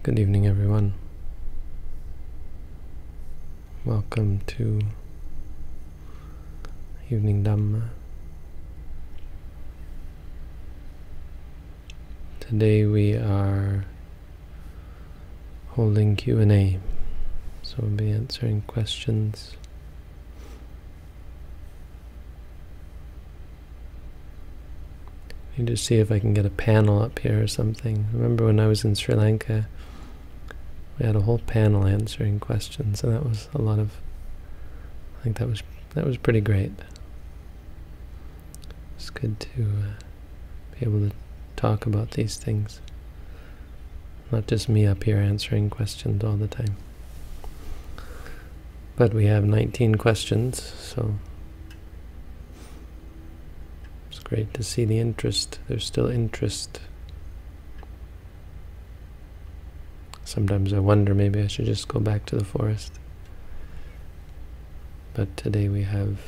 Good evening, everyone. Welcome to Evening Dhamma. Today we are holding Q&A, so we'll be answering questions. I need to see if I can get a panel up here or something. Remember when I was in Sri Lanka, we had a whole panel answering questions, and that was a lot of, I think that was pretty great. It's good to be able to talk about these things. Not just me up here answering questions all the time. But we have 19 questions, so it's great to see the interest. There's still interest. Sometimes I wonder maybe I should just go back to the forest. But today we have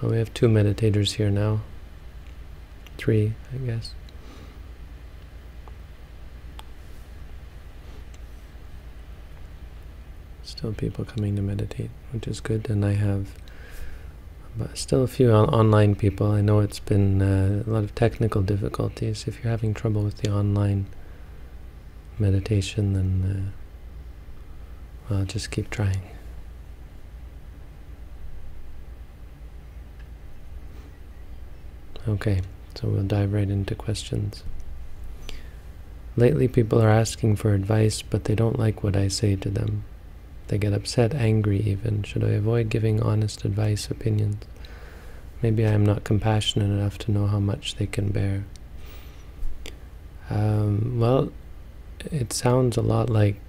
2 meditators here now. 3, I guess. Still people coming to meditate, which is good. And I have still a few online people. I know it's been a lot of technical difficulties. If you're having trouble with the online meditation, then well, just keep trying. Okay, so we'll dive right into questions. Lately people are asking for advice, but they don't like what I say to them. They get upset, angry even. Should I avoid giving honest advice, opinions? Maybe I am not compassionate enough to know how much they can bear. Well, it sounds a lot like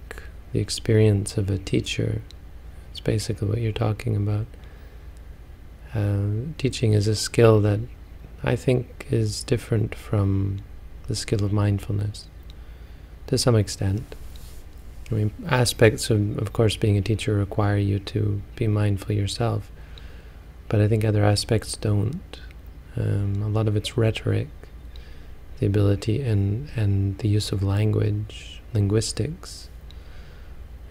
the experience of a teacher. It's basically what you're talking about. Teaching is a skill that I think is different from the skill of mindfulness, to some extent. I mean, aspects of course, being a teacher require you to be mindful yourself, but I think other aspects don't. A lot of it's rhetoric, the ability and the use of language, linguistics.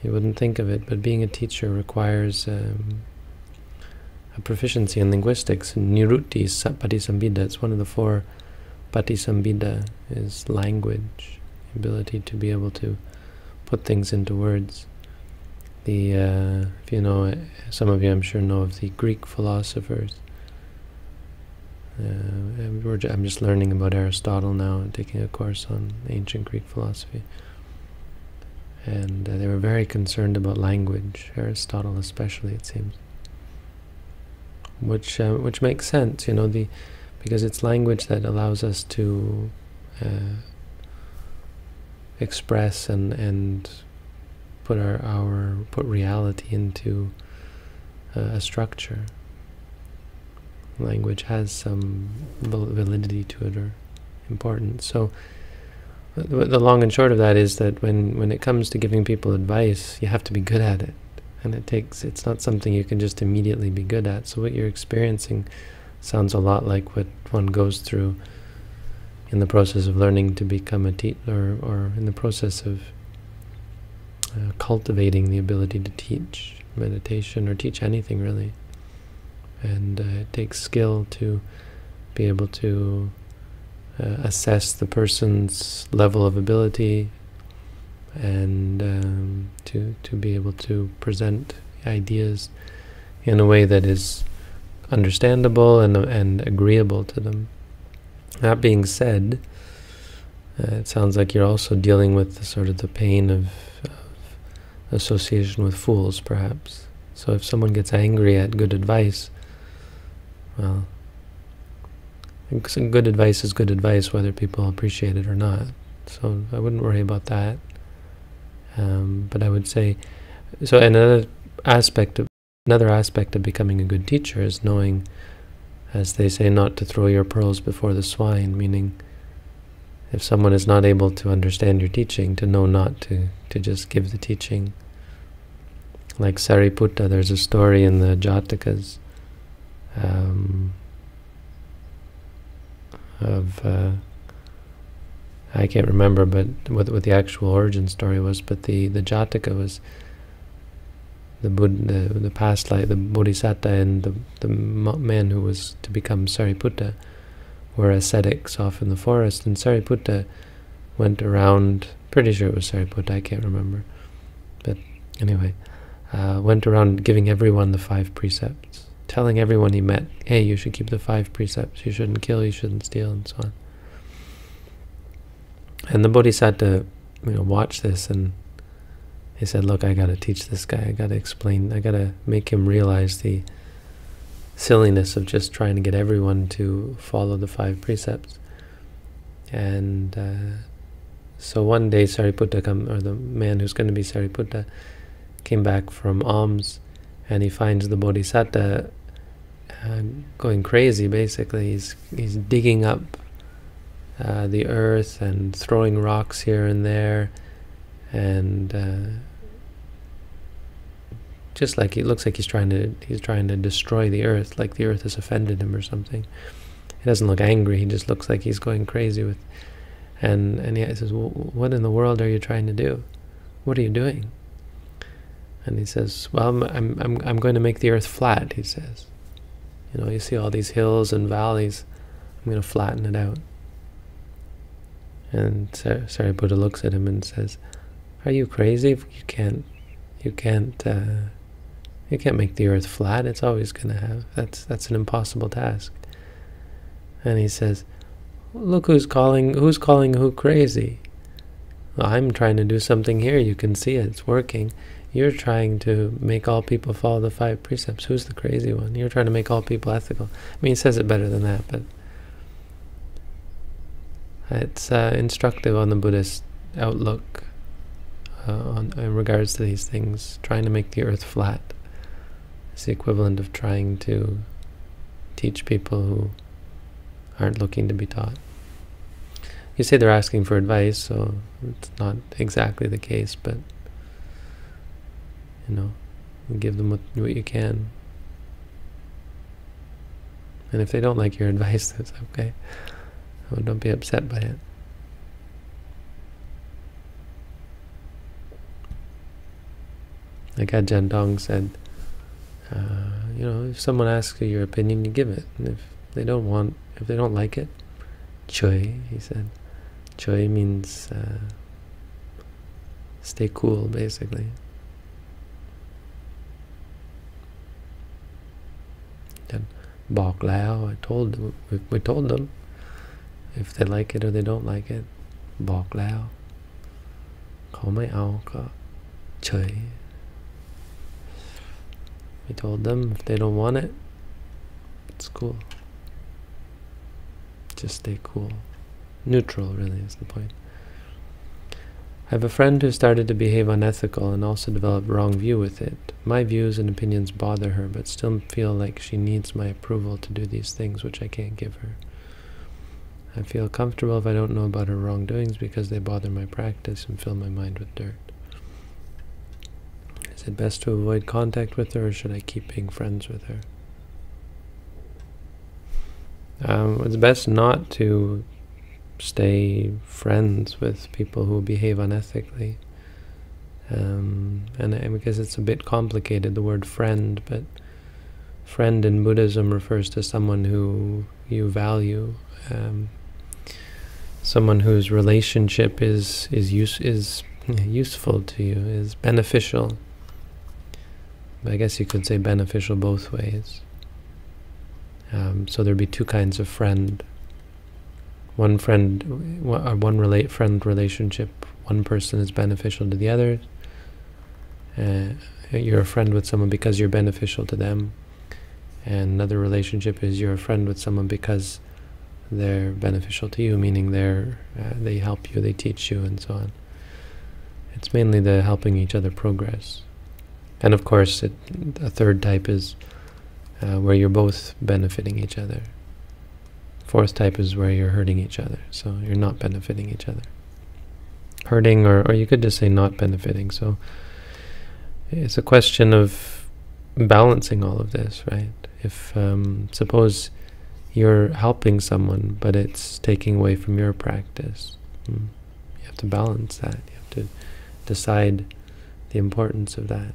You wouldn't think of it, but being a teacher requires a proficiency in linguistics. Nirutti Patisambhida, it's one of the 4 Patisambhida, is language, the ability to be able to put things into words. If you know, some of you I'm sure know of the Greek philosophers. I'm just learning about Aristotle now and taking a course on ancient Greek philosophy. And they were very concerned about language, Aristotle especially, it seems. Which makes sense, you know, because it's language that allows us to express and put put reality into a structure. Language has some validity to it, or importance. So the long and short of that is that when it comes to giving people advice, you have to be good at it, and it's not something you can just immediately be good at. So what you're experiencing sounds a lot like what one goes through in the process of learning to become a teacher, or in the process of cultivating the ability to teach meditation, or teach anything really. And it takes skill to be able to assess the person's level of ability, and to be able to present ideas in a way that is understandable and agreeable to them. That being said, it sounds like you're also dealing with the pain of association with fools, perhaps. So if someone gets angry at good advice, well, good advice is good advice, whether people appreciate it or not. So I wouldn't worry about that. But I would say, so another aspect of becoming a good teacher is knowing, as they say, not to throw your pearls before the swine, meaning if someone is not able to understand your teaching, to know not to just give the teaching. Like Sariputta, there's a story in the Jatakas of I can't remember, but what the actual origin story was. But the Jataka was the Buddha, the past life, the Bodhisatta, and the man who was to become Sariputta were ascetics off in the forest, and Sariputta went around. Pretty sure it was Sariputta. I can't remember, but anyway, went around giving everyone the 5 precepts, telling everyone he met, hey, you should keep the 5 precepts. You shouldn't kill. You shouldn't steal, and so on. And the Bodhisatta, watched this, and he said, look, I got to teach this guy. I got to explain. I got to make him realize the silliness of just trying to get everyone to follow the 5 precepts. And so one day Sariputta, or the man who's going to be Sariputta, came back from alms, and he finds the Bodhisatta going crazy. Basically, he's digging up the earth and throwing rocks here and there, and just like it looks like he's trying to destroy the earth, like the earth has offended him or something. He doesn't look angry. He just looks like he's going crazy with. And he says, well, what in the world are you trying to do? What are you doing? And he says, well, I'm going to make the earth flat. He says, you see all these hills and valleys. I'm going to flatten it out. And Sariputta looks at him and says, "Are you crazy? You can't make the earth flat. It's always going to have. That's an impossible task." And he says, "Look who's calling who crazy. Well, I'm trying to do something here. You can see it. It's working. You're trying to make all people follow the 5 precepts. Who's the crazy one? You're trying to make all people ethical." I mean, he says it better than that, but it's instructive on the Buddhist outlook in regards to these things. Trying to make the earth flat is the equivalent of trying to teach people who aren't looking to be taught. You say they're asking for advice, so it's not exactly the case, but you give them what you can. And if they don't like your advice, that's okay. Don't be upset by it. Like Ajahn Tong said, if someone asks you your opinion, you give it. And if they don't like it, choy, he said. Choy means stay cool, basically. Then Bok Lao, we told them. If they like it or they don't like it, Bok Lao. Khao mai ao ka choy. We told them if they don't want it, it's cool. Just stay cool. Neutral, really, is the point. I have a friend who started to behave unethical and also developed wrong view with it. My views and opinions bother her, but still feel like she needs my approval to do these things which I can't give her. I feel comfortable if I don't know about her wrongdoings because they bother my practice and fill my mind with dirt. Is it best to avoid contact with her, or should I keep being friends with her? It's best not to stay friends with people who behave unethically. And because it's a bit complicated, the word friend, but friend in Buddhism refers to someone who you value, someone whose relationship is useful to you, is beneficial. But I guess you could say beneficial both ways. So there'd be 2 kinds of friend. Friend relationship. One person is beneficial to the other. You're a friend with someone because you're beneficial to them. And another relationship is you're a friend with someone because they're beneficial to you, meaning they help you, they teach you, and so on. It's mainly the helping each other progress. And of course, a 3rd type is where you're both benefiting each other. 4th type is where you're hurting each other, so you're not benefiting each other. Hurting, or you could just say not benefiting. So it's a question of balancing all of this, right? If suppose you're helping someone, but it's taking away from your practice, You have to balance that. You have to decide the importance of that.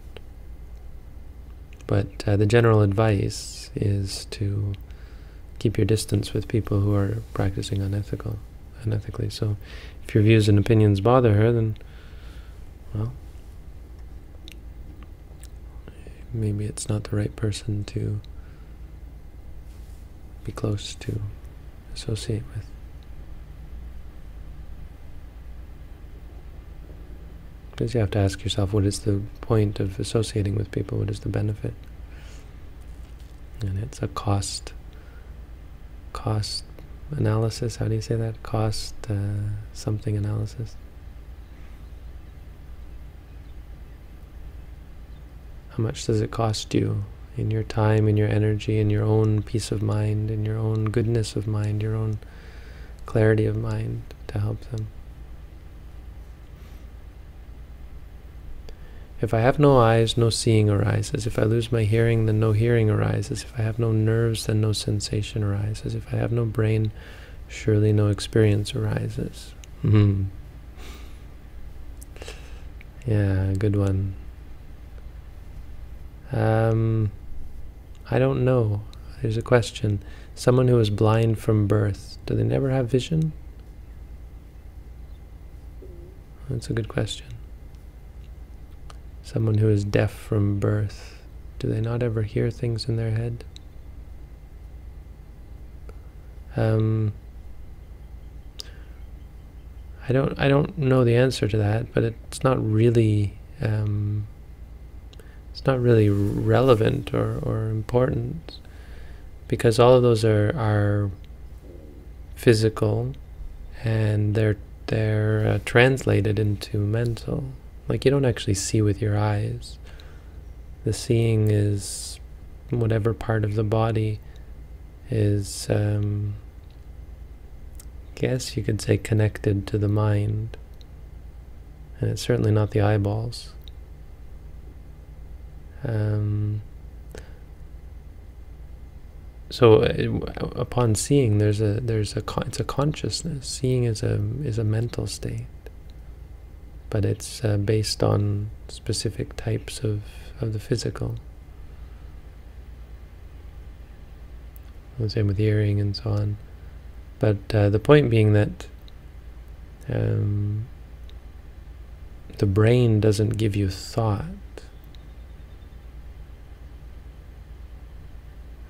But the general advice is to keep your distance with people who are practicing unethically. So if your views and opinions bother her, then, well, maybe it's not the right person to be close to, associate with. Because you have to ask yourself, what is the point of associating with people? What is the benefit? And it's a cost analysis. How do you say that? Cost something analysis. How much does it cost you in your time, in your energy, in your own peace of mind, in your own goodness of mind, your own clarity of mind to help them? If I have no eyes, no seeing arises. If I lose my hearing, then no hearing arises. If I have no nerves, then no sensation arises. If I have no brain, surely no experience arises. Yeah, good one. I don't know. Here's a question. Someone who is blind from birth, do they never have vision? That's a good question. Someone who is deaf from birth, do they not ever hear things in their head? I don't know the answer to that, but it's not really relevant or important, because all of those are physical, and they're translated into mental. Like, you don't actually see with your eyes. The seeing is whatever part of the body is, guess you could say, connected to the mind. And it's certainly not the eyeballs. So upon seeing, it's a consciousness. Seeing is a mental state. But it's based on specific types of the physical. The same with hearing and so on. But the point being that the brain doesn't give you thought.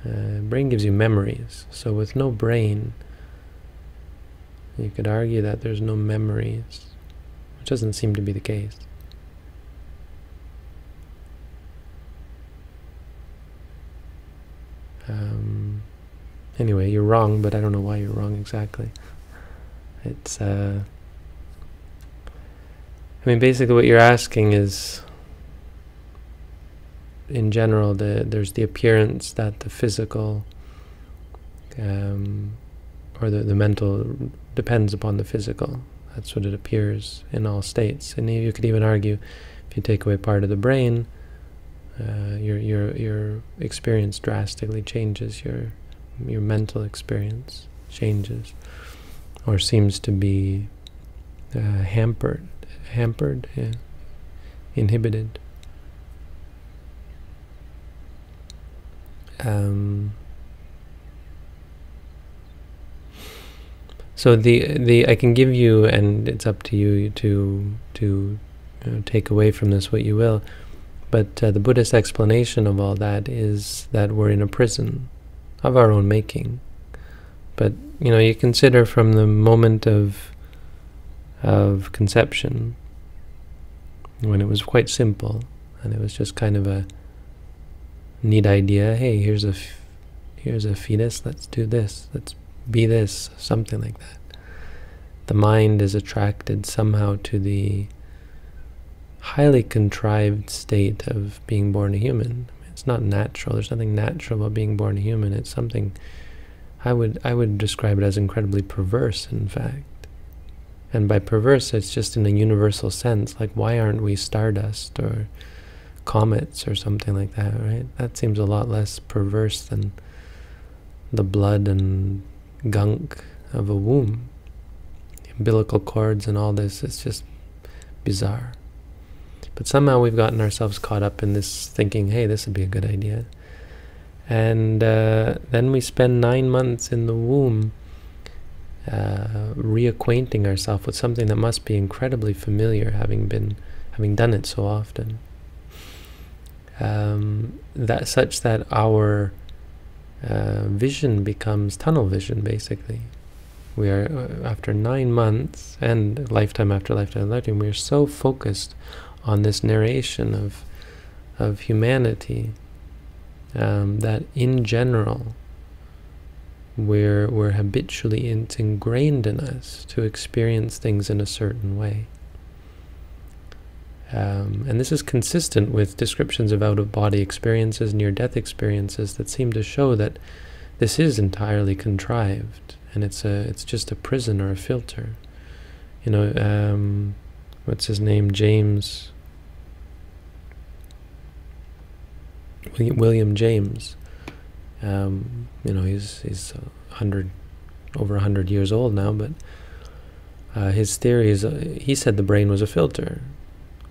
Brain gives you memories. So with no brain, you could argue that there's no memories. Which doesn't seem to be the case. Anyway, you're wrong, but I don't know why you're wrong exactly. It's, I mean, basically what you're asking is, in general, there's the appearance that the physical or the mental depends upon the physical. That's what it appears in all states. And you could even argue, if you take away part of the brain, your experience drastically changes. Your mental experience changes, or seems to be hampered, yeah, inhibited. So I can give you, and it's up to you to take away from this what you will, but the Buddhist explanation of all that is that we're in a prison of our own making. But you consider from the moment of conception, when it was quite simple, and it was just kind of a neat idea. Hey, here's a fetus. Let's do this. Let's be this, something like that. The mind is attracted somehow to the highly contrived state of being born a human. It's not natural. There's nothing natural about being born a human. It's something I would describe it as incredibly perverse, in fact. And by perverse, it's just in a universal sense. Like, why aren't we stardust or comets or something like that, right? That seems a lot less perverse than the blood and gunk of a womb. The umbilical cords and all this. It's just bizarre. But somehow we've gotten ourselves caught up in this thinking, hey, this would be a good idea. And then we spend 9 months in the womb reacquainting ourselves with something that must be incredibly familiar, having done it so often. Such that our vision becomes tunnel vision, basically. We are, after 9 months, and lifetime after lifetime after lifetime, we are so focused on this narration of humanity that in general we're habitually, it's ingrained in us to experience things in a certain way. And this is consistent with descriptions of out-of-body experiences, near-death experiences, that seem to show that this is entirely contrived, and it's just a prison or a filter. You know, what's his name? William James. You know, he's over 100 years old now, but his theory is, he said the brain was a filter.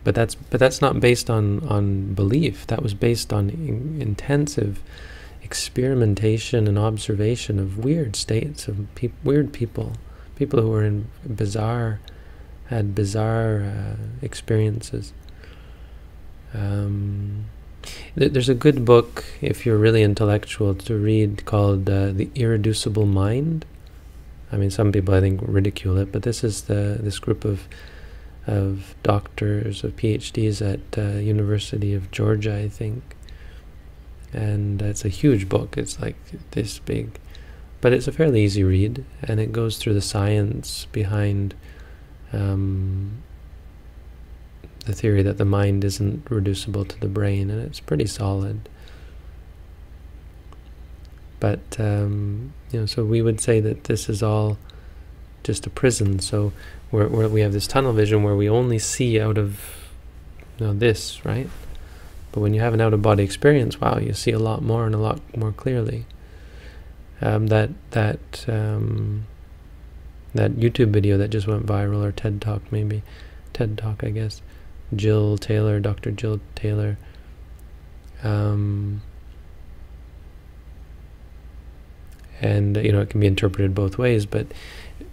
But that's not based on belief. That was based on intensive experimentation and observation of weird states of weird people who were in had bizarre experiences. There's a good book, if you're really intellectual, to read called The Irreducible Mind. I mean, some people I think ridicule it, but this is this group of doctors, of PhDs at University of Georgia, I think. And it's a huge book. It's like this big. But it's a fairly easy read, and it goes through the science behind the theory that the mind isn't reducible to the brain, and it's pretty solid. But, you know, so we would say that this is all just a prison. So where we have this tunnel vision where we only see out of, you know, this, right? But when you have an out-of-body experience, wow, you see a lot more and a lot more clearly. That YouTube video that just went viral, or TED Talk maybe, TED Talk I guess, Jill Taylor, Dr. Jill Taylor, and you know, it can be interpreted both ways, but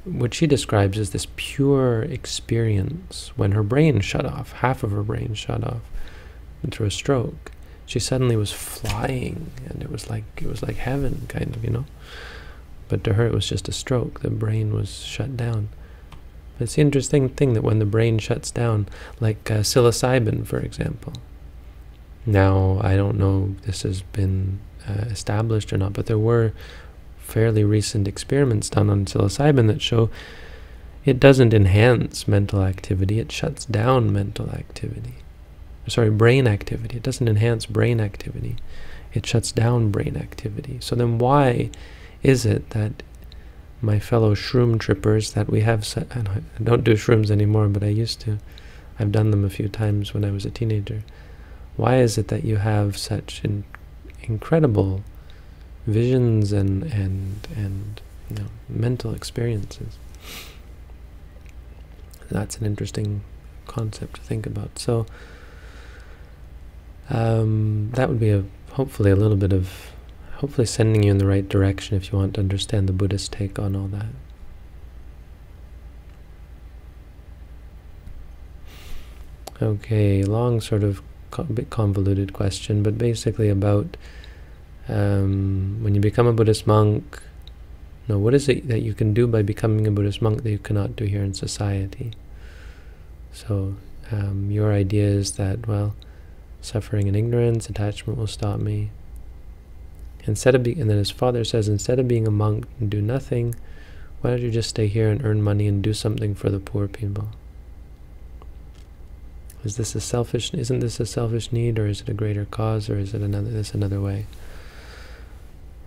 what she describes is this pure experience when her brain shut off, half of her brain shut off through a stroke. She suddenly was flying, and it was like heaven, kind of, you know. But to her it was just a stroke. The brain was shut down. But it's the interesting thing that when the brain shuts down, like psilocybin, for example. Now, I don't know if this has been established or not, but there were fairly recent experiments done on psilocybin that show it doesn't enhance mental activity, it shuts down mental activity. Sorry, brain activity. It doesn't enhance brain activity, it shuts down brain activity. So then why is it that my fellow shroom trippers that we have, I don't do shrooms anymore, but I used to, I've done them a few times when I was a teenager, why is it that you have such incredible visions and you know, mental experiences? That's an interesting concept to think about. So that would be hopefully a little bit of, hopefully sending you in the right direction if you want to understand the Buddhist take on all that. Okay, long, sort of bit convoluted question, but basically about when you become a Buddhist monk, you know, what is it that you can do by becoming a Buddhist monk that you cannot do here in society? So your idea is that, well, suffering and ignorance, attachment will stop me. And then his father says, instead of being a monk and do nothing, why don't you just stay here and earn money and do something for the poor people? Isn't this a selfish need, or is it a greater cause, or is it another way?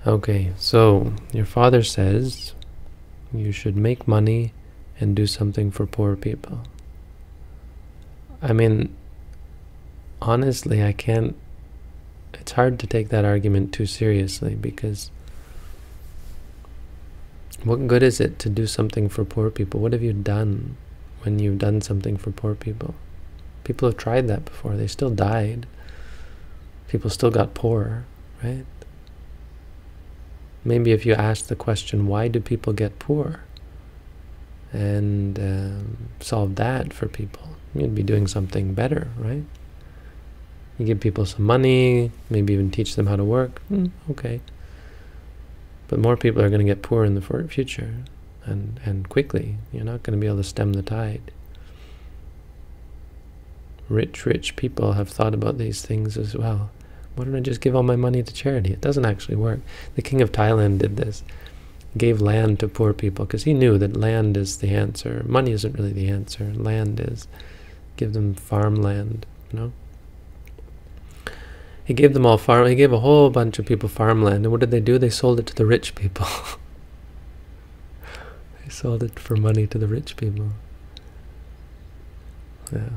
Okay, so your father says you should make money and do something for poor people. I mean, honestly, it's hard to take that argument too seriously, because What good is it to do something for poor people? What have you done when you've done something for poor people? People have tried that before. They still died. People still got poor, right? Maybe if you ask the question, why do people get poor? And solve that for people, you'd be doing something better, right? You give people some money, maybe even teach them how to work, okay. But more people are going to get poor in the future, and quickly. You're not going to be able to stem the tide. Rich people have thought about these things as well. Why don't I just give all my money to charity? It doesn't actually work. The king of Thailand did this. Gave land to poor people because he knew that land is the answer. Money isn't really the answer. Land is. Give them farmland, you know. He gave them all he gave a whole bunch of people farmland, and what did they do? They sold it to the rich people. They sold it for money to the rich people. Yeah.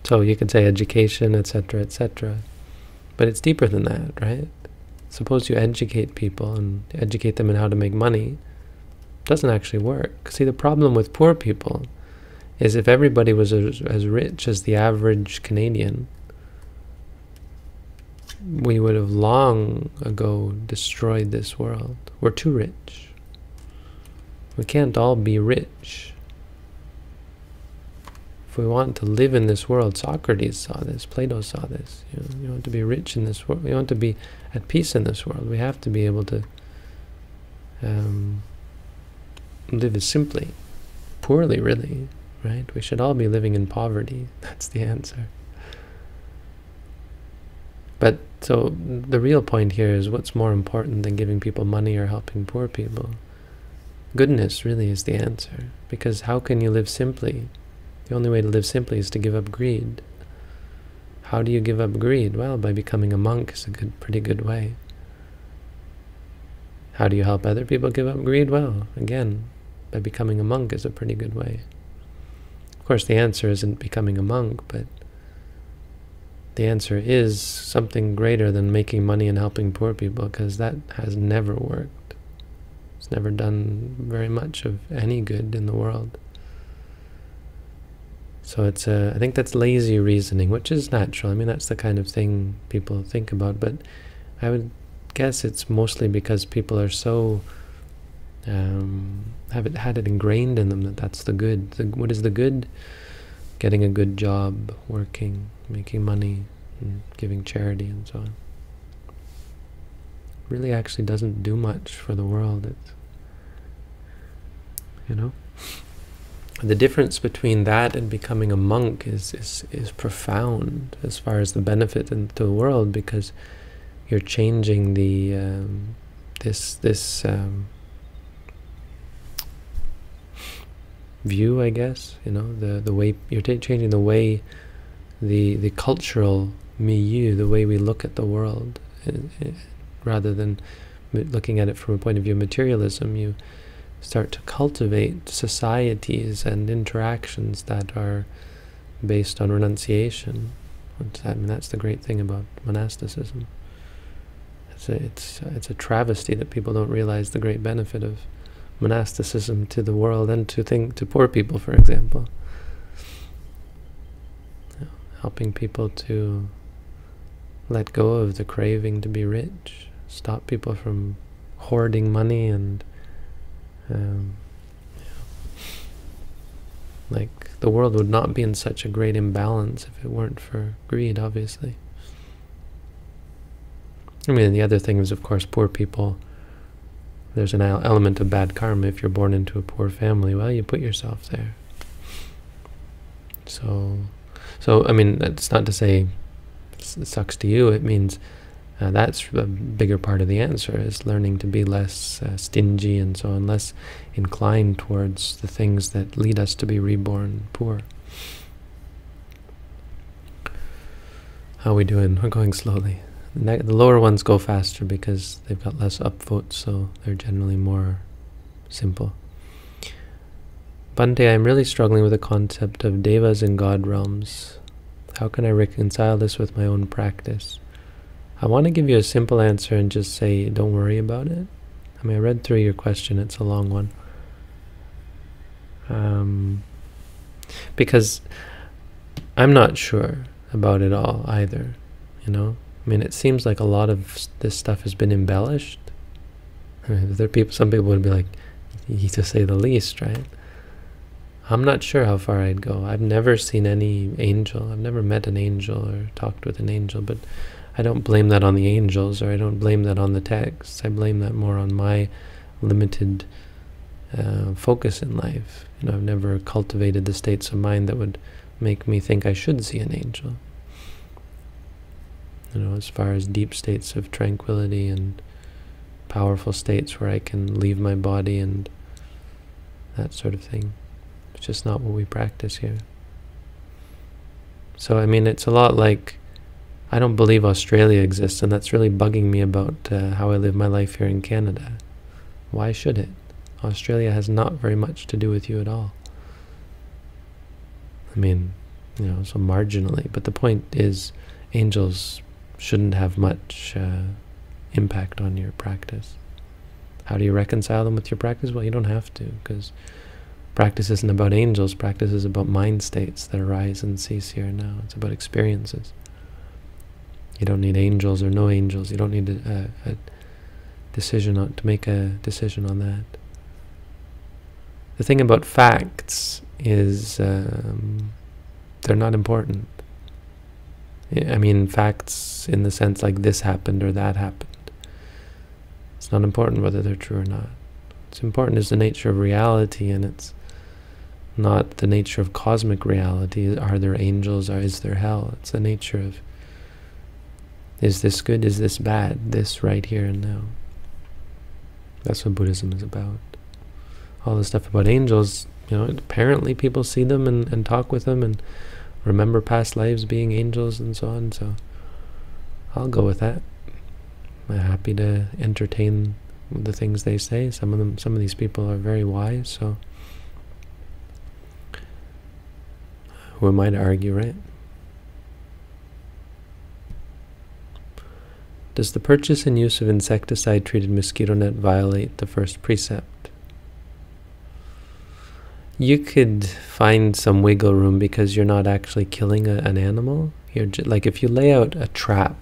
So you could say education, etc., etc. But it's deeper than that, right? Suppose you educate people and educate them in how to make money. It doesn't actually work. See, the problem with poor people is if everybody was as rich as the average Canadian, we would have long ago destroyed this world. We're too rich. We can't all be rich. If we want to live in this world, Socrates saw this, Plato saw this. You want to be rich in this world. You want to be at peace in this world. We have to be able to live as simply, poorly really, right? We should all be living in poverty. That's the answer. But so the real point here is, what's more important than giving people money or helping poor people? Goodness really is the answer. Because how can you live simply? The only way to live simply is to give up greed. How do you give up greed? Well, by becoming a monk is a pretty good way. How do you help other people give up greed? Well, again, by becoming a monk is a pretty good way. Of course, the answer isn't becoming a monk, but the answer is something greater than making money and helping poor people, because that has never worked. It's never done very much of any good in the world. So it's I think that's lazy reasoning, which is natural. I mean, that's the kind of thing people think about, but I would guess it's mostly because people are so had it ingrained in them that that's the good. What is the good? Getting a good job, working, making money, and giving charity, and so on. Really actually doesn't do much for the world. It's, you know? The difference between that and becoming a monk is profound as far as the benefit to the world, because you're changing the this view, I guess. You know, the way you're changing the way the cultural milieu, the way we look at the world, rather than looking at it from a point of view of materialism. You start to cultivate societies and interactions that are based on renunciation. I mean, that's the great thing about monasticism. It's a travesty that people don't realize the great benefit of monasticism to the world and to poor people, for example. Helping people to let go of the craving to be rich, stop people from hoarding money, and like, the world would not be in such a great imbalance if it weren't for greed, obviously. I mean, the other thing is, of course, poor people, there's an element of bad karma. If you're born into a poor family, well, you put yourself there. So I mean, that's not to say it sucks to you. It means that's a bigger part of the answer, is learning to be less stingy and so on, less inclined towards the things that lead us to be reborn poor. How are we doing? We're going slowly. The lower ones go faster because they've got less upvotes, so they're generally more simple. Bhante, I'm really struggling with the concept of devas in God realms. How can I reconcile this with my own practice? I want to give you a simple answer and just say, don't worry about it. I mean, I read through your question. It's a long one. Because I'm not sure about it all either, you know? I mean, it seems like a lot of this stuff has been embellished. I mean, some people would be like, to say the least, right? I'm not sure how far I'd go. I've never seen any angel. I've never met an angel or talked with an angel, but I don't blame that on the angels, or I don't blame that on the texts. I blame that more on my limited focus in life. You know, I've never cultivated the states of mind that would make me think I should see an angel. You know, as far as deep states of tranquility and powerful states where I can leave my body and that sort of thing. It's just not what we practice here. So, I mean, it's a lot like, I don't believe Australia exists, and that's really bugging me about how I live my life here in Canada. Why should it? Australia has not very much to do with you at all. I mean, you know, so marginally. But the point is, angels shouldn't have much impact on your practice. How do you reconcile them with your practice? Well, you don't have to, because practice isn't about angels. Practice is about mind states that arise and cease here and now. It's about experiences. You don't need angels or no angels. You don't need a decision to make a decision on that. The thing about facts is they're not important. I mean, facts in the sense like this happened or that happened. It's not important whether they're true or not. What's important is the nature of reality, and it's not the nature of cosmic reality. Are there angels or is there hell? It's the nature of, is this good, is this bad, this right here and now. That's what Buddhism is about. All the stuff about angels, you know, apparently people see them and talk with them and remember past lives being angels and so on, so I'll go with that. I'm happy to entertain the things they say. Some of these people are very wise, so who am I to argue, right? Does the purchase and use of insecticide-treated mosquito net violate the first precept? You could find some wiggle room because you're not actually killing an animal. You're like, if you lay out a trap,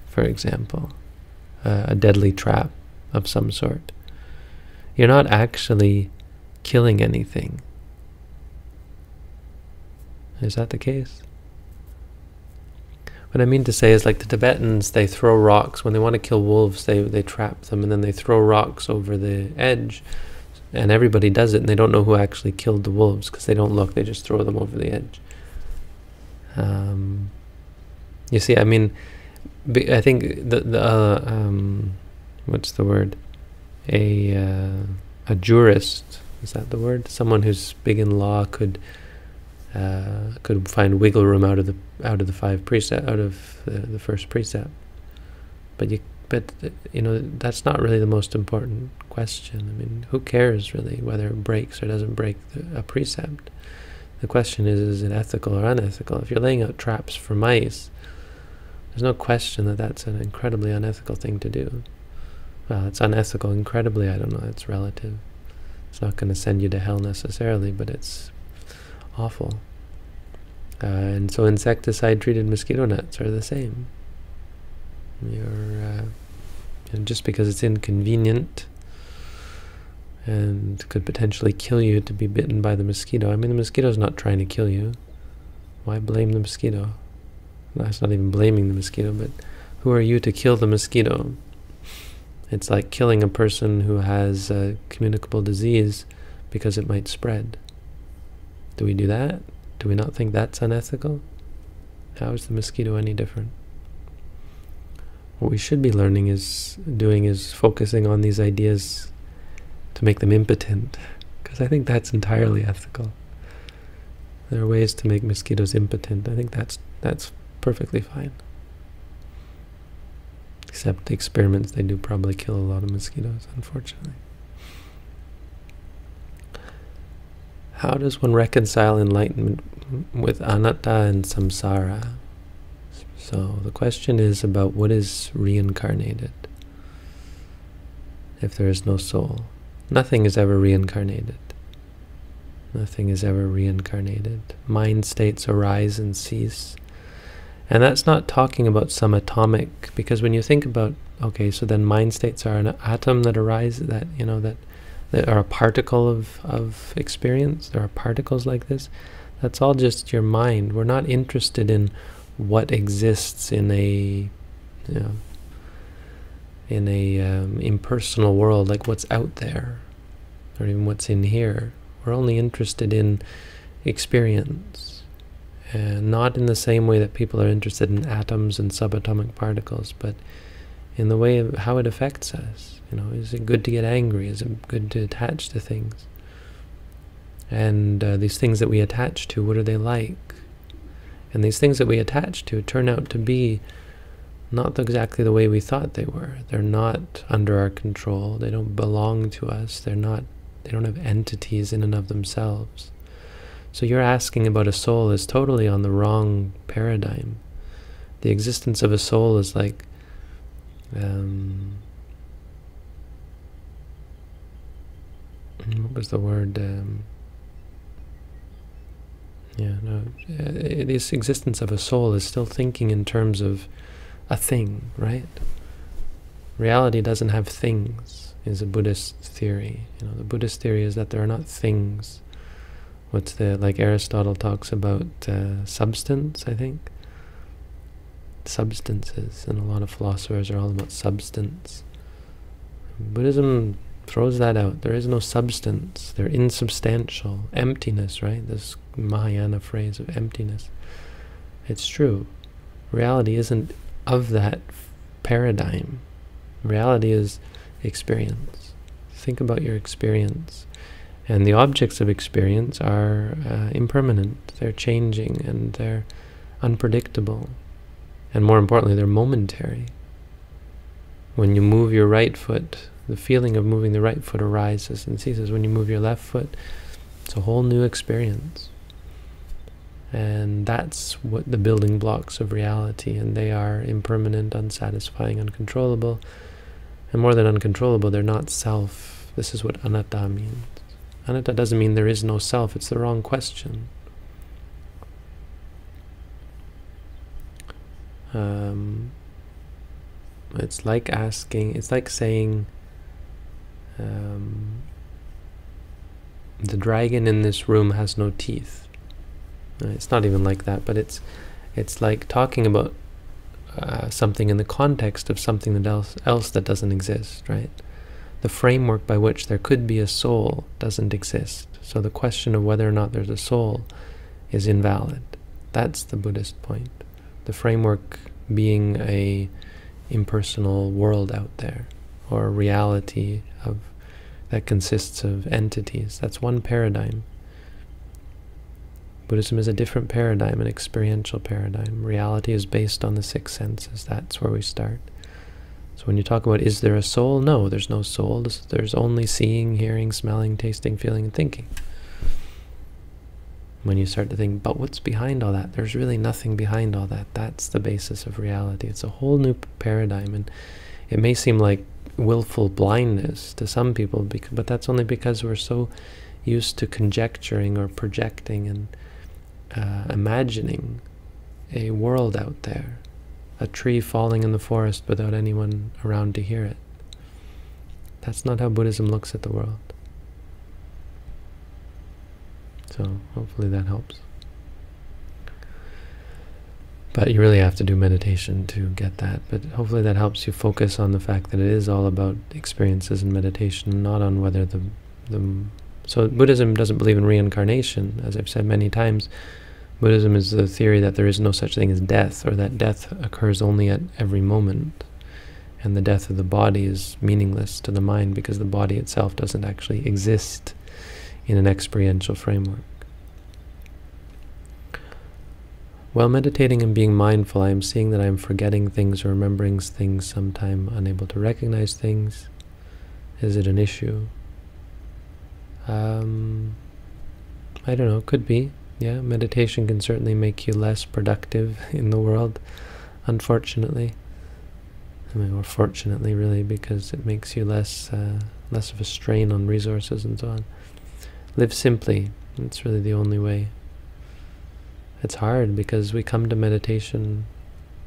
for example, a deadly trap of some sort, you're not actually killing anything. Is that the case? What I mean to say is, like the Tibetans, they throw rocks. When they want to kill wolves, they trap them and then they throw rocks over the edge. And everybody does it, and they don't know who actually killed the wolves because they don't look, they just throw them over the edge. You see, I mean, I think what's the word? A jurist, is that the word? Someone who's big in law could find wiggle room out of the five precept, out of the first precept. But you know, that's not really the most important question. I mean, who cares really whether it breaks or doesn't break a precept? The question is it ethical or unethical? If you're laying out traps for mice, there's no question that that's an incredibly unethical thing to do. Well, it's unethical, incredibly, I don't know, it's relative. It's not going to send you to hell necessarily, but it's awful. And so insecticide-treated mosquito nets are the same. And just because it's inconvenient and could potentially kill you to be bitten by the mosquito. I mean, the mosquito's not trying to kill you. Why blame the mosquito? That's not even blaming the mosquito, but who are you to kill the mosquito? It's like killing a person who has a communicable disease because it might spread. Do we do that? Do we not think that's unethical? How is the mosquito any different? What we should be learning is focusing on these ideas to make them impotent, because I think that's entirely ethical. There are ways to make mosquitoes impotent. I think that's perfectly fine. Except the experiments, they do probably kill a lot of mosquitoes, unfortunately. How does one reconcile enlightenment with anatta and samsara? So the question is about what is reincarnated. If there is no soul, nothing is ever reincarnated. Nothing is ever reincarnated. Mind states arise and cease. And that's not talking about some atomic, because when you think about, okay, so then mind states are an atom that arises, that, you know, that are a particle of experience. There are particles like this. That's all just your mind. We're not interested in what exists in a, you know, in a impersonal world, like what's out there, or even what's in here. We're only interested in experience, and not in the same way that people are interested in atoms and subatomic particles, but in the way of how it affects us. You know, is it good to get angry? Is it good to attach to things? And these things that we attach to, what are they like? And these things that we attach to turn out to be not exactly the way we thought they were. They're not under our control. They don't belong to us. They don't have entities in and of themselves. So you're asking about a soul is totally on the wrong paradigm. The existence of a soul is like what was the word? This existence of a soul is still thinking in terms of a thing, right? Reality doesn't have things, is a Buddhist theory. You know, the Buddhist theory is that there are not things. Like Aristotle talks about substance, I think. Substances, and a lot of philosophers are all about substance. Buddhism throws that out. There is no substance. They're insubstantial. Emptiness, right? This Mahayana phrase of emptiness. It's true. Reality isn't of that paradigm. Reality is experience. Think about your experience. And the objects of experience are impermanent. They're changing and they're unpredictable. And more importantly, they're momentary. When you move your right foot, the feeling of moving the right foot arises and ceases. When you move your left foot, it's a whole new experience. And that's what the building blocks of reality, and they are impermanent, unsatisfying, uncontrollable. And more than uncontrollable, they're not self. This is what anatta means. Anatta doesn't mean there is no self. It's the wrong question. It's like saying, the dragon in this room has no teeth. It's not even like that, but it's like talking about something in the context of something else that doesn't exist, right? The framework by which there could be a soul doesn't exist. So the question of whether or not there's a soul is invalid. That's the Buddhist point. The framework being a impersonal world out there, or a reality that consists of entities. That's one paradigm. Buddhism is a different paradigm, an experiential paradigm. Reality is based on the six senses. That's where we start. So when you talk about, is there a soul? No, there's no soul. There's only seeing, hearing, smelling, tasting, feeling, and thinking. When you start to think, but what's behind all that? There's really nothing behind all that. That's the basis of reality. It's a whole new paradigm, and it may seem like willful blindness to some people, but that's only because we're so used to conjecturing or projecting and imagining a world out there, a tree falling in the forest without anyone around to hear it. That's not how Buddhism looks at the world. So hopefully that helps. But you really have to do meditation to get that. But hopefully that helps you focus on the fact that it is all about experiences and meditation, not on whether So Buddhism doesn't believe in reincarnation. As I've said many times, Buddhism is the theory that there is no such thing as death, or that death occurs only at every moment. And the death of the body is meaningless to the mind because the body itself doesn't actually exist in an experiential framework. While meditating and being mindful, I am seeing that I am forgetting things or remembering things, sometime unable to recognize things. Is it an issue? I don't know, could be. Yeah, meditation can certainly make you less productive in the world. unfortunately. I mean, or fortunately, really, because it makes you less of a strain on resources and so on. Live simply. It's really the only way. It's hard because we come to meditation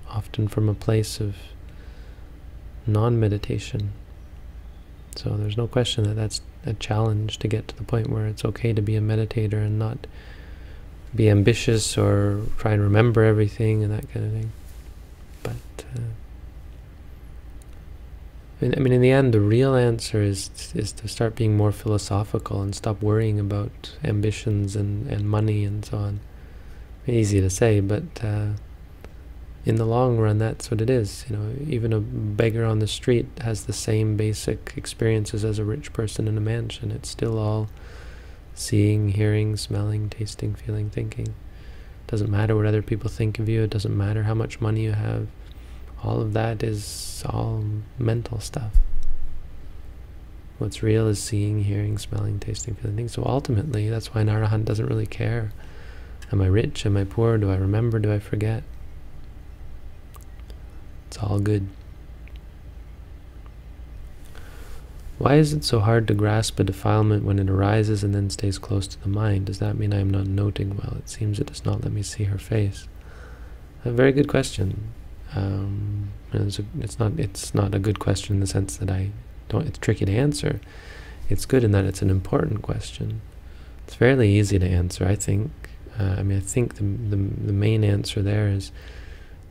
often from a place of non-meditation. So there's no question that that's a challenge to get to the point where it's okay to be a meditator and not be ambitious or try and remember everything and that kind of thing. But I mean, in the end, the real answer is to start being more philosophical and stop worrying about ambitions and money and so on. Easy to say, but in the long run, that's what it is. You know, even a beggar on the street has the same basic experiences as a rich person in a mansion. It's still all seeing, hearing, smelling, tasting, feeling, thinking. It doesn't matter what other people think of you. It doesn't matter how much money you have. All of that is all mental stuff. What's real is seeing, hearing, smelling, tasting, feeling, things. So ultimately, that's why an arahant doesn't really care. Am I rich? Am I poor? Do I remember? Do I forget? It's all good. Why is it so hard to grasp a defilement when it arises and then stays close to the mind? Does that mean I am not noting well? It seems it does not let me see her face. A very good question. It's not a good question in the sense that it's tricky to answer. It's good in that it's an important question. It's fairly easy to answer, I think. I think the main answer there is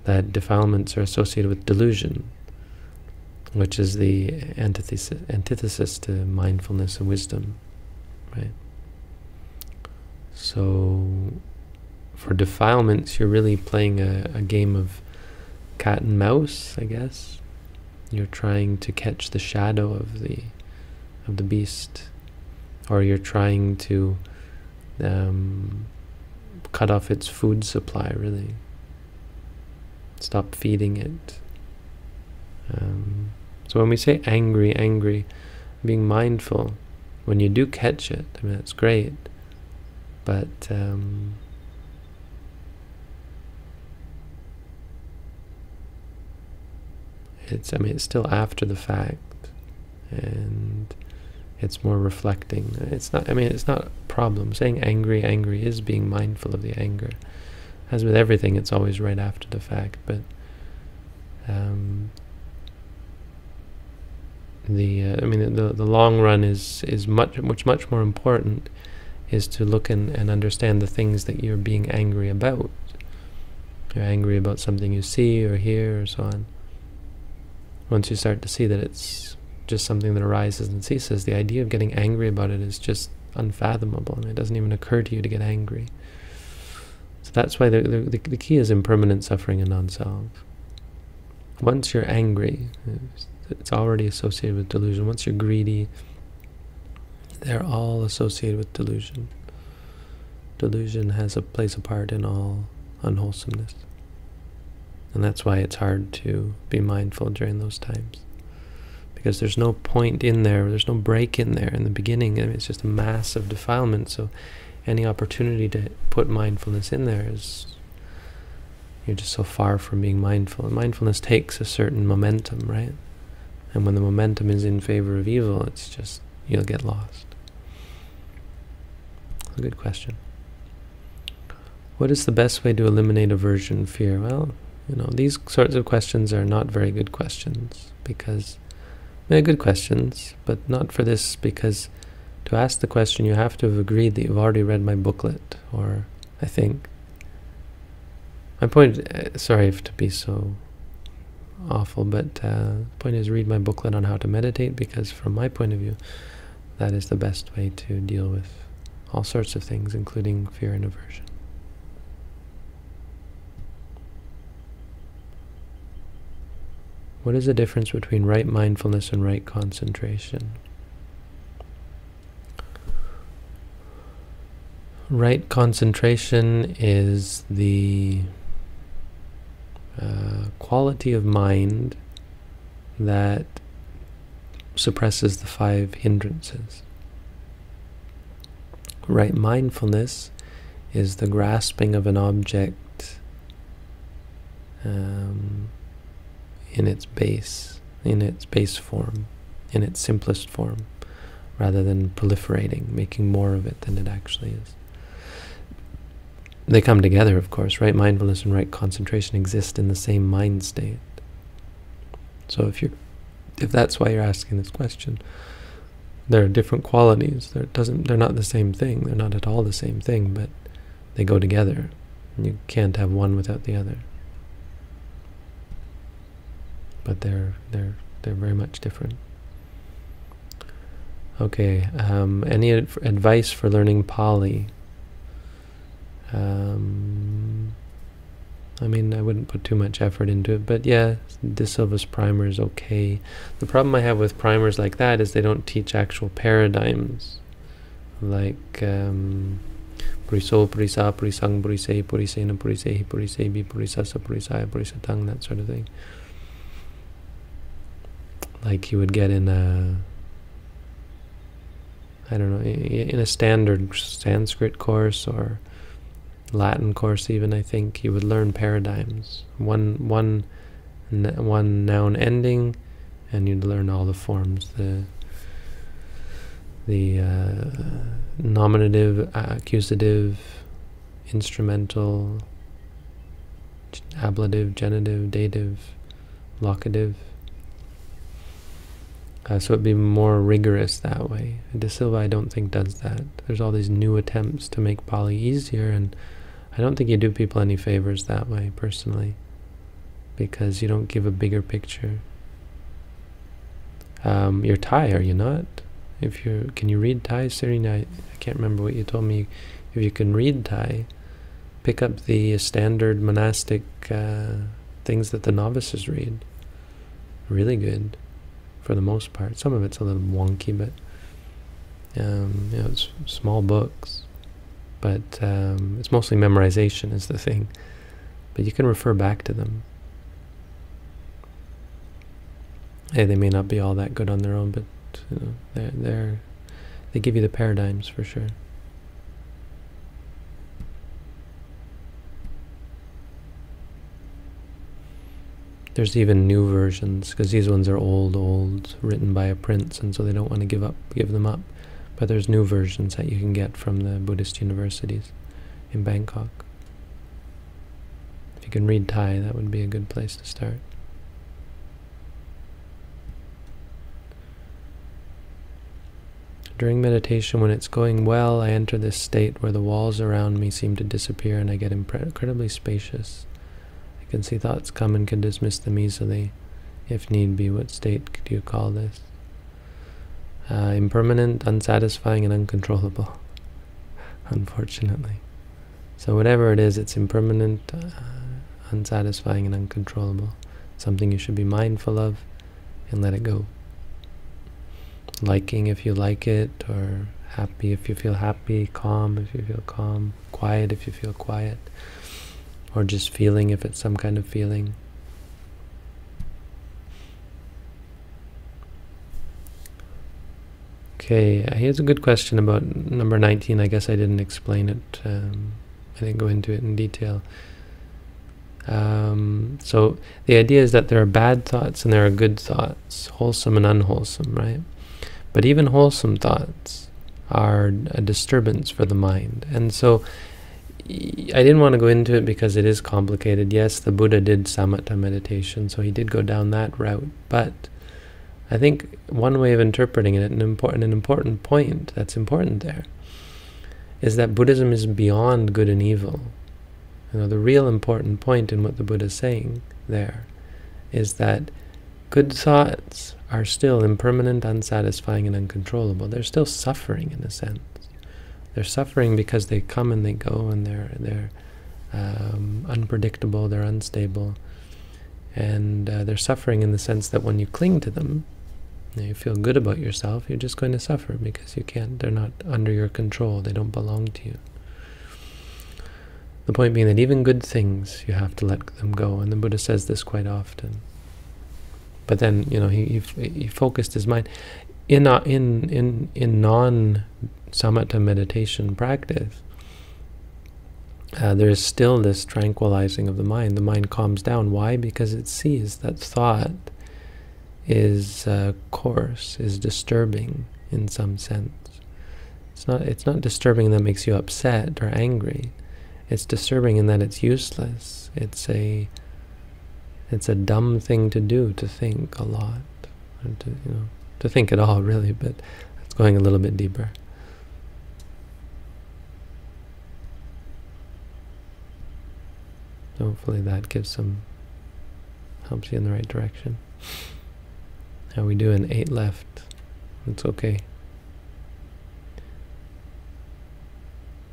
that defilements are associated with delusion, which is the antithesis to mindfulness and wisdom, right? So, for defilements, you're really playing a game of cat and mouse, I guess. You're trying to catch the shadow of the beast, or you're trying to cut off its food supply, really. Stop feeding it. So when we say angry, being mindful, when you do catch it, I mean, that's great, but it's still after the fact, and it's more reflecting. It's not a problem. Saying angry is being mindful of the anger. As with everything, it's always right after the fact, but the long run is much more important, is to look and understand the things that you're being angry about. You're angry about something you see or hear or so on. Once you start to see that it's just something that arises and ceases, the idea of getting angry about it is just unfathomable. I mean, it doesn't even occur to you to get angry. So that's why the key is impermanent suffering and non-self. Once you're angry, it's already associated with delusion. Once you're greedy, they're all associated with delusion. Delusion plays a part in all unwholesomeness. And that's why it's hard to be mindful during those times. Because there's no point in there, there's no break in there in the beginning. I mean, it's just a massive defilement. So any opportunity to put mindfulness in there you're just so far from being mindful. And mindfulness takes a certain momentum, right? And when the momentum is in favor of evil, it's just, you'll get lost. A good question. What is the best way to eliminate aversion, fear? Well, these sorts of questions are not very good questions, because they're good questions, but not for this, because to ask the question you have to have agreed that you've already read my booklet, or I think. My point, sorry to be so awful, but the point is read my booklet on how to meditate, because from my point of view, that is the best way to deal with all sorts of things, including fear and aversion. What is the difference between right mindfulness and right concentration? Right concentration is the quality of mind that suppresses the 5 hindrances. Right mindfulness is the grasping of an object in its base form, in its simplest form, rather than proliferating, making more of it than it actually is. They come together, of course. Right mindfulness and right concentration exist in the same mind state. So if that's why you're asking this question, there are different qualities. They're not the same thing. They're not at all the same thing, but they go together. And you can't have one without the other. But they're very much different. Okay. Any advice for learning Pali? I mean, I wouldn't put too much effort into it, but yeah, De Silva's primer is okay. The problem I have with primers like that is they don't teach actual paradigms, like Puriso, Purisa, Purisang, Purise, Purisena, Purisehi, Purisebi, Purisasa, Purisaya, Purisatang, that sort of thing. Like you would get in a, I don't know, in a standard Sanskrit course or Latin course even, I think, you would learn paradigms. One noun ending, and you'd learn all the forms. The nominative, accusative, instrumental, ablative, genitive, dative, locative. So it'd be more rigorous that way. De Silva, I don't think, does that. There's all these new attempts to make Pali easier, and I don't think you do people any favors that way, personally, because you don't give a bigger picture. You're Thai, are you not? Can you read Thai, Serena? I can't remember what you told me. If you can read Thai, pick up the standard monastic things that the novices read. Really good, for the most part. Some of it's a little wonky, but it's small books. But it's mostly memorization is the thing. But you can refer back to them. Hey, they may not be all that good on their own, but they give you the paradigms for sure. There's even new versions, because these ones are old, written by a prince, and so they don't want to give them up. But there's new versions that you can get from the Buddhist universities in Bangkok. If you can read Thai, that would be a good place to start. During meditation, when it's going well, I enter this state where the walls around me seem to disappear and I get incredibly spacious. I can see thoughts come and can dismiss them easily, if need be. What state do you call this? Impermanent, unsatisfying, and uncontrollable, unfortunately. So whatever it is, it's impermanent, unsatisfying, and uncontrollable. Something you should be mindful of and let it go. Liking if you like it, or happy if you feel happy, calm if you feel calm, quiet if you feel quiet, or just feeling if it's some kind of feeling. Okay, here's a good question about number 19. I guess I didn't explain it. I didn't go into it in detail. So the idea is that there are bad thoughts and there are good thoughts, wholesome and unwholesome, right? But even wholesome thoughts are a disturbance for the mind. And so I didn't want to go into it because it is complicated. Yes, the Buddha did samatha meditation, so he did go down that route. But I think one way of interpreting it, an important point that's important there, is that Buddhism is beyond good and evil. You know, the real important point in what the Buddha is saying there is that good thoughts are still impermanent, unsatisfying, and uncontrollable. They're still suffering in a sense. They're suffering because they come and they go, and they're unpredictable, they're unstable, and they're suffering in the sense that when you cling to them, you feel good about yourself, you're just going to suffer because you can't. They're not under your control. They don't belong to you. The point being that even good things, you have to let them go, and the Buddha says this quite often. But then, you know, he focused his mind in non-samatha meditation practice. there is still this tranquilizing of the mind. The mind calms down. Why? Because it sees that thought is coarse, is disturbing in some sense. It's not disturbing that makes you upset or angry. It's disturbing in that it's useless. It's a dumb thing to do, to think a lot, or to think at all, really. But it's going a little bit deeper. Hopefully that helps you in the right direction. How we doing? 8 left. It's okay.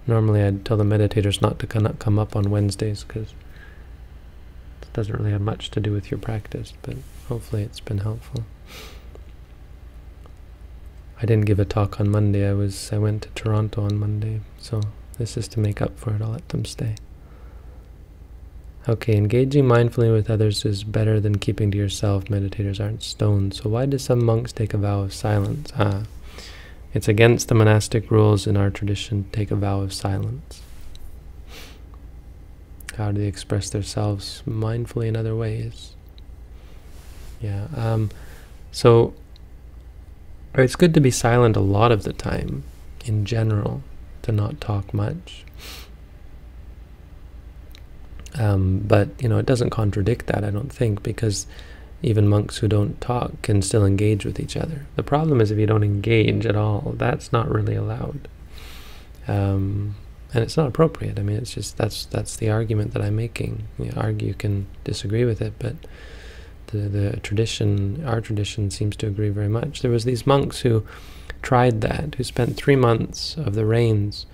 Normally I'd tell the meditators not to come up on Wednesdays because it doesn't really have much to do with your practice, but hopefully it's been helpful. I didn't give a talk on Monday. I went to Toronto on Monday, so this is to make up for it. I'll let them stay. Okay, engaging mindfully with others is better than keeping to yourself. Meditators aren't stoned. So why do some monks take a vow of silence? It's against the monastic rules in our tradition to take a vow of silence. How do they express themselves mindfully in other ways? Yeah, so it's good to be silent a lot of the time, in general, to not talk much. But, it doesn't contradict that, I don't think, because even monks who don't talk can still engage with each other. The problem is if you don't engage at all, that's not really allowed. And it's not appropriate. I mean, it's just, that's the argument that I'm making. You can disagree with it, but the tradition, our tradition, seems to agree very much. There was these monks who tried that, who spent 3 months of the rains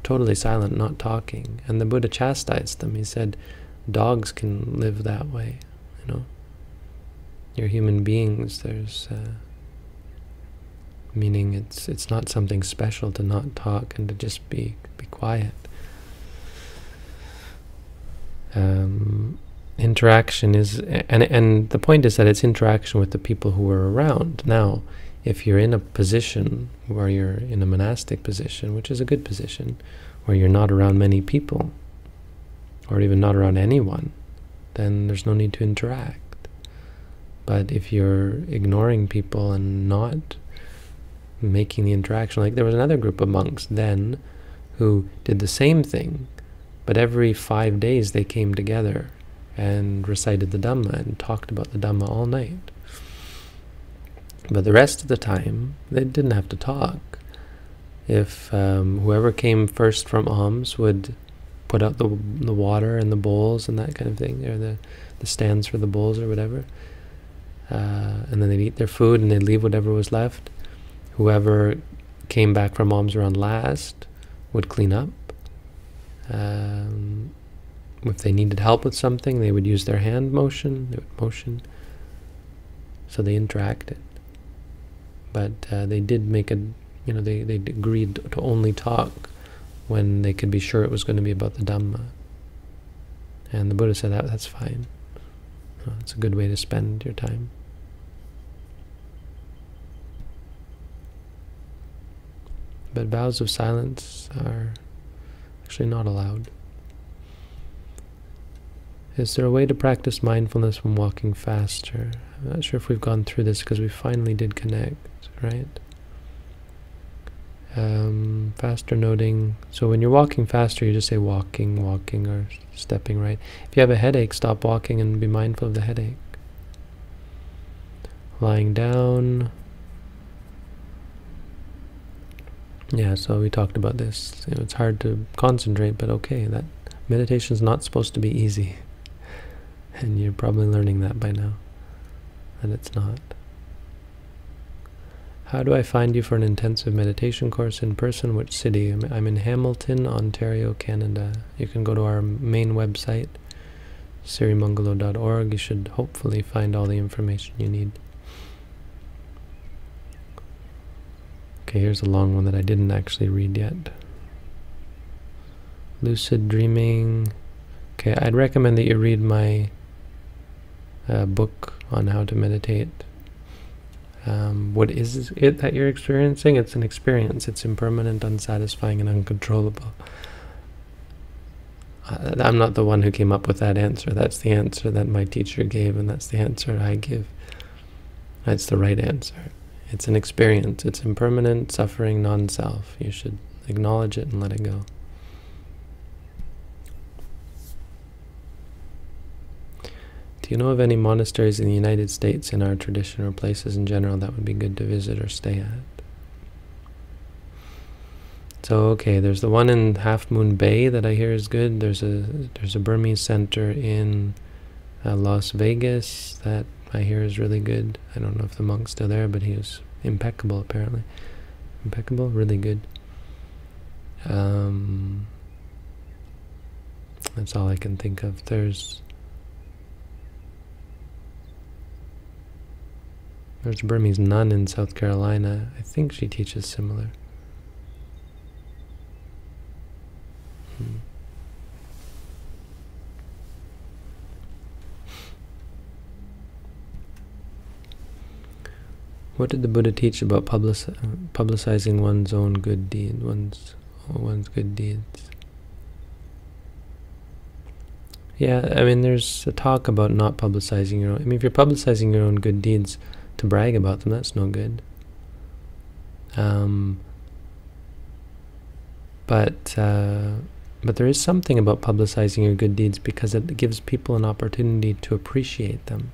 totally silent, not talking. And the Buddha chastised them. He said, dogs can live that way, You're human beings. There's meaning it's not something special to not talk and to just be quiet. Interaction is, and the point is that it's interaction with the people who are around. Now, if you're in a position where you're in a monastic position, which is a good position, where you're not around many people, or even not around anyone, then there's no need to interact. But if you're ignoring people and not making the interaction, like there was another group of monks then who did the same thing, but every 5 days they came together and recited the Dhamma and talked about the Dhamma all night. But the rest of the time, they didn't have to talk. If whoever came first from alms would put out the water and the bowls and that kind of thing, or the stands for the bowls or whatever, and then they'd eat their food and they'd leave whatever was left. Whoever came back from alms around last would clean up. If they needed help with something, they would use their hand motion. They would motion. So they interacted. But they did make they agreed to only talk when they could be sure it was going to be about the Dhamma. And the Buddha said that's fine. It's a good way to spend your time. But vows of silence are actually not allowed. Is there a way to practice mindfulness when walking faster? I'm not sure if we've gone through this because we finally did connect, right? Faster noting. So when you're walking faster, you just say walking, walking, or stepping, right? If you have a headache, stop walking and be mindful of the headache. Lying down. Yeah, so we talked about this. It's hard to concentrate, but okay, that meditation's not supposed to be easy. And you're probably learning that by now, that it's not. How do I find you for an intensive meditation course in person? Which city? I'm in Hamilton, Ontario, Canada. You can go to our main website, sirimangalo.org. You should hopefully find all the information you need. Okay, here's a long one that I didn't actually read yet. Lucid dreaming. Okay, I'd recommend that you read my book on how to meditate. What is it that you're experiencing? It's an experience. It's impermanent, unsatisfying, and uncontrollable. I'm not the one who came up with that answer. That's the answer that my teacher gave, and that's the answer I give. That's the right answer. It's an experience. It's impermanent, suffering, non-self. You should acknowledge it and let it go. Do you know of any monasteries in the United States in our tradition or places in general that would be good to visit or stay at? So, okay, there's the one in Half Moon Bay that I hear is good. There's a Burmese center in Las Vegas that I hear is really good. I don't know if the monk's still there, but he was impeccable, apparently. Impeccable? Really good. That's all I can think of. There's a Burmese nun in South Carolina. I think she teaches similar. What did the Buddha teach about publicizing one's own good deed, one's good deeds? Yeah, I mean, there's a talk about not publicizing your own. I mean, if you're publicizing your own good deeds to brag about them, that's no good. But there is something about publicizing your good deeds because it gives people an opportunity to appreciate them.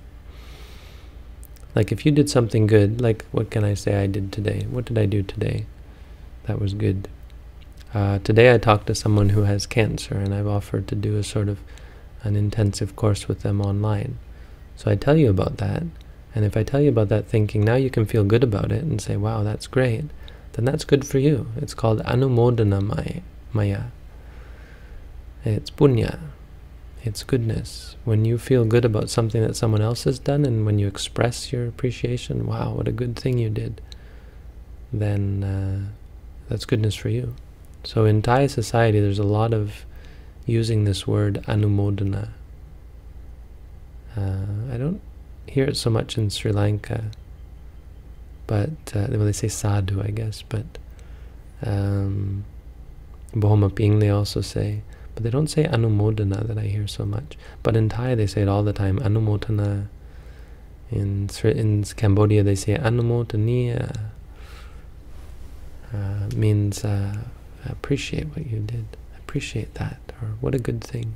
Like if you did something good, like what can I say I did today? What did I do today? That was good. Today I talked to someone who has cancer, and I've offered to do a sort of an intensive course with them online. So I tell you about that, and if I tell you about that thinking, now you can feel good about it and say, wow, that's great, then that's good for you. It's called anumodana maya. It's punya. It's goodness. When you feel good about something that someone else has done, and when you express your appreciation, wow, what a good thing you did, then that's goodness for you. So in Thai society, there's a lot of using this word anumodana. I don't hear it so much in Sri Lanka, but well, they say sadhu, I guess, but Bohoma Ping they also say, but they don't say anumodana that I hear so much. But in Thai they say it all the time, anumodana. In Cambodia they say anumodania. Means appreciate what you did, appreciate that, or what a good thing.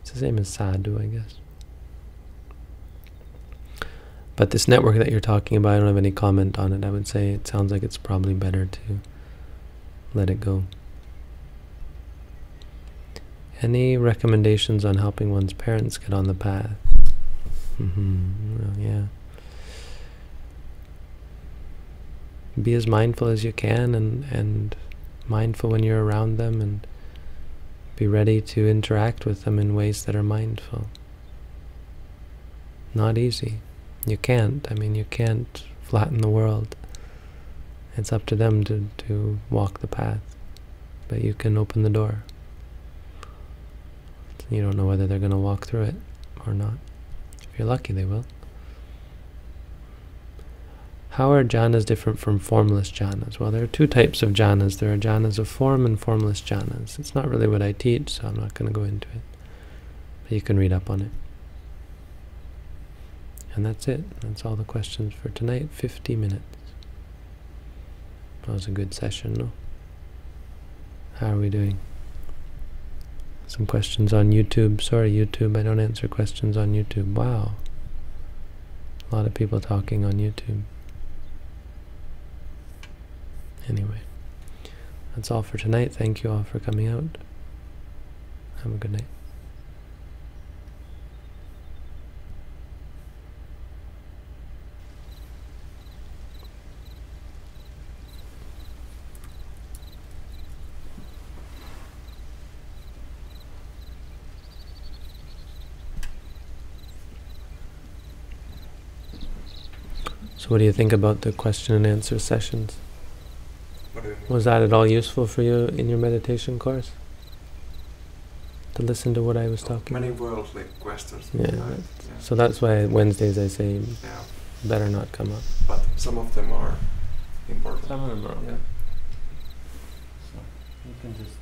It's the same as sadhu, I guess. But this network that you're talking about, I don't have any comment on it. I would say it sounds like it's probably better to let it go. Any recommendations on helping one's parents get on the path? Well, yeah. Be as mindful as you can, and mindful when you're around them, and be ready to interact with them in ways that are mindful. Not easy. You can't. I mean, you can't flatten the world. It's up to them to walk the path. But you can open the door. You don't know whether they're going to walk through it or not. If you're lucky, they will. How are jhanas different from formless jhanas? Well, there are two types of jhanas. There are jhanas of form and formless jhanas. It's not really what I teach, so I'm not going to go into it. But you can read up on it. And that's it. That's all the questions for tonight. 50 minutes. That was a good session, no? How are we doing? Some questions on YouTube. Sorry, YouTube, I don't answer questions on YouTube. Wow. A lot of people talking on YouTube. Anyway, that's all for tonight. Thank you all for coming out. Have a good night. So what do you think about the question and answer sessions? Was that at all useful for you in your meditation course? To listen to what I was talking about? Many worldly questions. Yeah, so that's why Wednesdays I say better not come up. But some of them are important. Some of them are okay. So you can just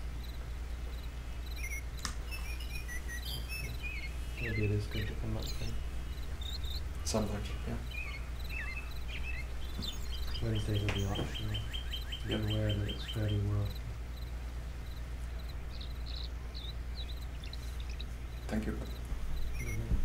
maybe it is good to come up then. Sometimes, yeah. Wednesdays will be optional. Be Yep. aware that it's fairly well. Thank you. Mhm.